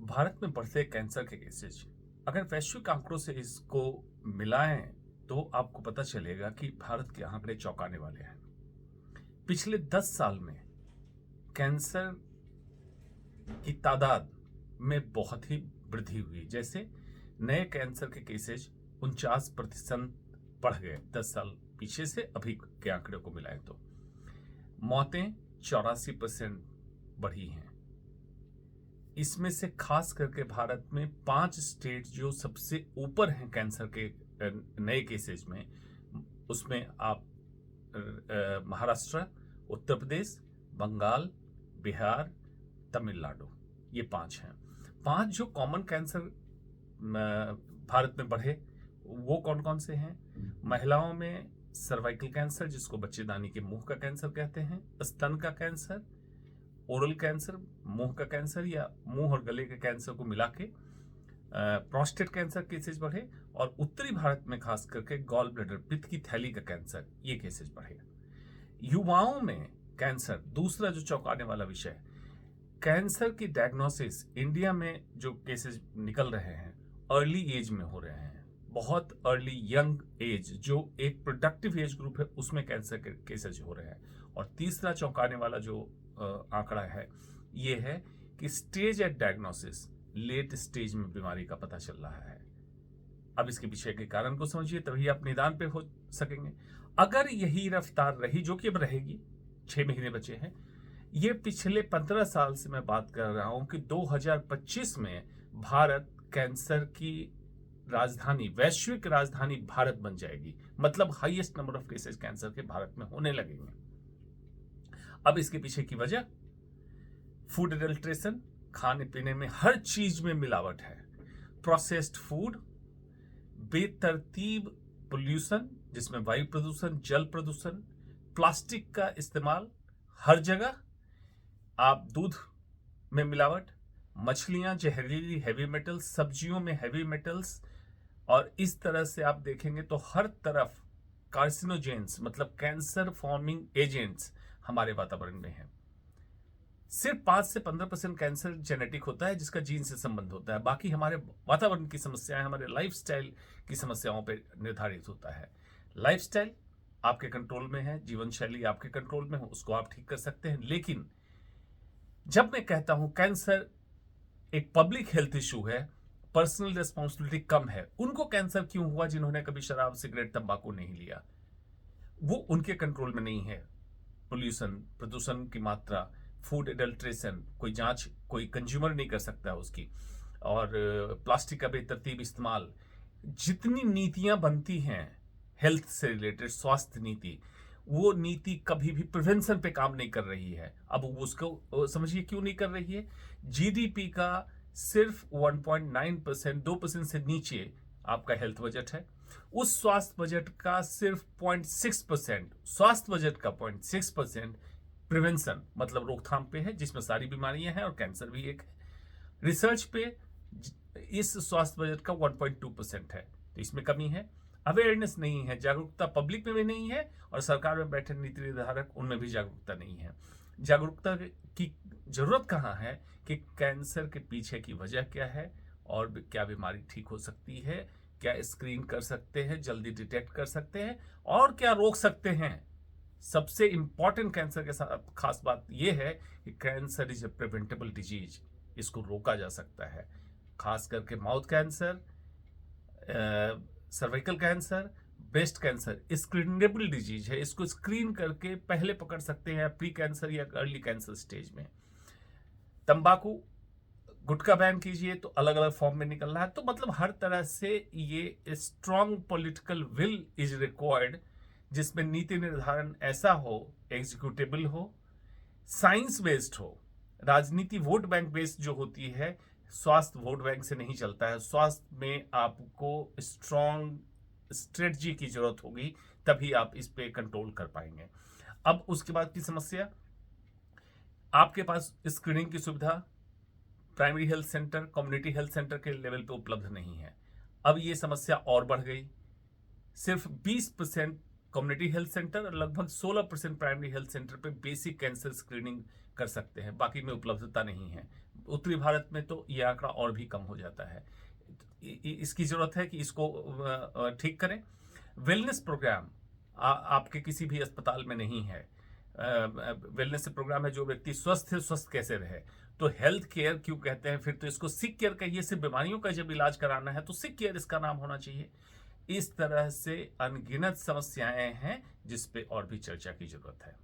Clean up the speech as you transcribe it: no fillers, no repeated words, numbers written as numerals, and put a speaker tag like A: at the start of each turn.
A: भारत में बढ़ते कैंसर के केसेज अगर वैश्विक आंकड़ों से इसको मिलाएं तो आपको पता चलेगा कि भारत के आंकड़े चौंकाने वाले हैं। पिछले 10 साल में कैंसर की तादाद में बहुत ही वृद्धि हुई। जैसे नए कैंसर के केसेज 49% बढ़ गए 10 साल पीछे से अभी के आंकड़े को मिलाएं तो। मौतें 84% बढ़ी हैं। इसमें से खास करके भारत में 5 स्टेट जो सबसे ऊपर हैं कैंसर के नए केसेज में, उसमें आप महाराष्ट्र, उत्तर प्रदेश, बंगाल, बिहार, तमिलनाडु, ये 5 हैं। 5 जो कॉमन कैंसर भारत में बढ़े वो कौन कौन से हैं? महिलाओं में सर्वाइकल कैंसर, जिसको बच्चेदानी के मुंह का कैंसर कहते हैं, स्तन का कैंसर, ओरल कैंसर, मुंह का कैंसर या मुंह और गले के कैंसर को मिला के प्रोस्टेट कैंसर केसेज बढ़े, और उत्तरी भारत में खास करके गॉल ब्लैडर, पित्त की थैली का कैंसर, ये केसेज बढ़े। युवाओं में कैंसर दूसरा जो चौंकाने वाला विषय है। कैंसर की डायग्नोसिस इंडिया में जो केसेज निकल रहे हैं अर्ली एज में हो रहे हैं, बहुत अर्ली यंग एज, जो एक प्रोडक्टिव एज ग्रुप है उसमें कैंसर के केसेज हो रहे हैं। और तीसरा चौंकाने वाला जो आंकड़ा है ये है कि stage at diagnosis, late stage में बीमारी का पता चल रहा है। अब इसके पीछे के कारण को समझिए, तभी आप निदान पे हो सकेंगे। अगर यही रफ्तार रही, जो कि अब रहेगी, 6 महीने बचे हैं, ये पिछले 15 साल से मैं बात कर रहा हूं कि 2025 में भारत कैंसर की राजधानी, वैश्विक राजधानी भारत बन जाएगी। मतलब highest number of cases cancer के भारत में होने लगेंगे। अब इसके पीछे की वजह फूड एडल्ट्रेशन, खाने पीने में हर चीज में मिलावट है। प्रोसेस्ड फूड, बेतरतीब पोल्यूशन, जिसमें वायु प्रदूषण, जल प्रदूषण, प्लास्टिक का इस्तेमाल हर जगह, आप दूध में मिलावट, मछलियां जहरीली, हैवी मेटल्स, सब्जियों में हैवी मेटल्स, और इस तरह से आप देखेंगे तो हर तरफ कार्सिनोजेंस, मतलब कैंसर फॉर्मिंग एजेंट्स हमारे वातावरण में है। सिर्फ 5 से 15% कैंसर जेनेटिक होता है, जिसका जीन से संबंध होता है। बाकी हमारे वातावरण की समस्याएं, हमारे लाइफस्टाइल की समस्याओं पर निर्धारित होता है। लाइफस्टाइल आपके कंट्रोल में है, जीवन शैली आपके कंट्रोल में हो, उसको आप ठीक कर सकते हैं। लेकिन जब मैं कहता हूं कैंसर एक पब्लिक हेल्थ इशू है, पर्सनल रिस्पॉन्सिबिलिटी कम है, उनको कैंसर क्यों हुआ जिन्होंने कभी शराब, सिगरेट, तंबाकू नहीं लिया? वो उनके कंट्रोल में नहीं है। पोल्यूशन, प्रदूषण की मात्रा, फूड एडल्ट्रेशन, कोई जांच कोई कंज्यूमर नहीं कर सकता उसकी, और प्लास्टिक का बेतरतीब इस्तेमाल। जितनी नीतियां बनती हैं हेल्थ से रिलेटेड, स्वास्थ्य नीति, वो नीति कभी भी प्रिवेंशन पे काम नहीं कर रही है। अब उसको समझिए क्यों नहीं कर रही है। जीडीपी का सिर्फ 1.9%, 2% से नीचे आपका हेल्थ बजट है। उस स्वास्थ्य बजट का सिर्फ 0.6%, स्वास्थ्य बजट का 0.6% प्रिवेंशन, मतलब रोकथाम पे है, जिसमें सारी बीमारियां हैं और कैंसर भी एक है। रिसर्च पे इस स्वास्थ्य बजट का 1.2% है, तो इसमें कमी है। अवेयरनेस नहीं है, जागरूकता पब्लिक में भी नहीं है, और सरकार में बैठे नीति निर्धारक उनमें भी जागरूकता नहीं है। जागरूकता की जरूरत कहाँ है कि कैंसर के पीछे की वजह क्या है, और क्या बीमारी ठीक हो सकती है, क्या स्क्रीन कर सकते हैं, जल्दी डिटेक्ट कर सकते हैं, और क्या रोक सकते हैं। सबसे इंपॉर्टेंट कैंसर के साथ खास बात यह है कि cancer is a preventable disease, इसको रोका जा सकता है। खास करके mouth cancer, cervical cancer, breast cancer screenable disease है, इसको स्क्रीन करके पहले पकड़ सकते हैं प्री कैंसर या अर्ली कैंसर स्टेज में। तंबाकू, गुटखा बैन कीजिए तो अलग अलग फॉर्म में निकल रहा है। तो मतलब हर तरह से ये strong political will is required, जिसमें नीति निर्धारण ऐसा हो, एग्जीक्यूटेबल हो, साइंस बेस्ड हो। राजनीति वोट बैंक बेस्ड जो होती है, स्वास्थ्य वोट बैंक से नहीं चलता है। स्वास्थ्य में आपको स्ट्रॉन्ग स्ट्रेटजी की जरूरत होगी, तभी आप इस पे कंट्रोल कर पाएंगे। अब उसके बाद की समस्या, आपके पास स्क्रीनिंग की सुविधा primary health centre, community health centre के लेवल पे उपलब्ध नहीं है। अब ये समस्या और बढ़ गई। सिर्फ 20% कम्युनिटी हेल्थ सेंटर और लगभग 16% प्राइमरी हेल्थ सेंटर पे बेसिक कैंसर स्क्रीनिंग कर सकते हैं, बाकी में उपलब्धता नहीं है। उत्तरी भारत में तो ये आंकड़ा और भी कम हो जाता है। इसकी जरूरत है कि इसको ठीक करें। वेलनेस प्रोग्राम आपके किसी भी अस्पताल में नहीं है। वेलनेस प्रोग्राम है जो व्यक्ति स्वस्थ है, स्वस्थ कैसे रहे। तो हेल्थ केयर क्यों कहते हैं, फिर तो इसको सिक केयर कहिए। सिर्फ बीमारियों का जब इलाज कराना है तो सिक केयर इसका नाम होना चाहिए। इस तरह से अनगिनत समस्याएं हैं जिस पे और भी चर्चा की जरूरत है।